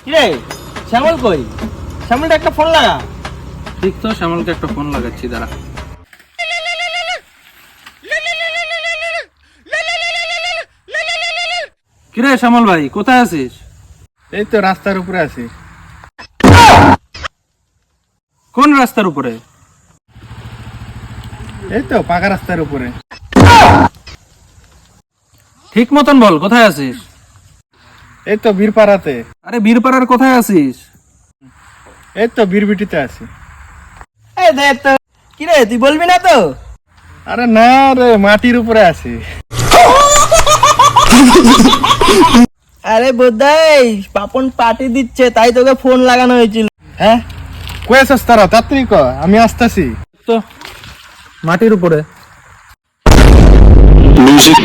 কিরে শ্যামল কই? শ্যামলটা একটা ফোন লাগা। ঠিক তো, শ্যামলকে একটা ফোন লাগাচ্ছি, দাঁড়া। কিরে শ্যামল ভাই, কোথায় আছিস? এই তো রাস্তার উপরে আছি। কোন রাস্তার উপরে? এই তো পাকা রাস্তার উপরে। ঠিক মতন বল, কোথায় আছিস? এই তো বীরপাড়াতে। আরে বীরপাড়ার কোথায় আছিস? এই তো বীরবিটিতে আছি। এই দে তো। কিরে তুই বলবি না তো? আরে না রে, মাটির উপরে আছি। আরে বোধাই পাপন পার্টি দিচ্ছে, তাই তোকে ফোন লাগানো হয়েছিল। হ্যাঁ, কই আছিস তারা? তাড়াতাড়ি ক, আমি আসতেছি। তো মাটির উপরে। Music.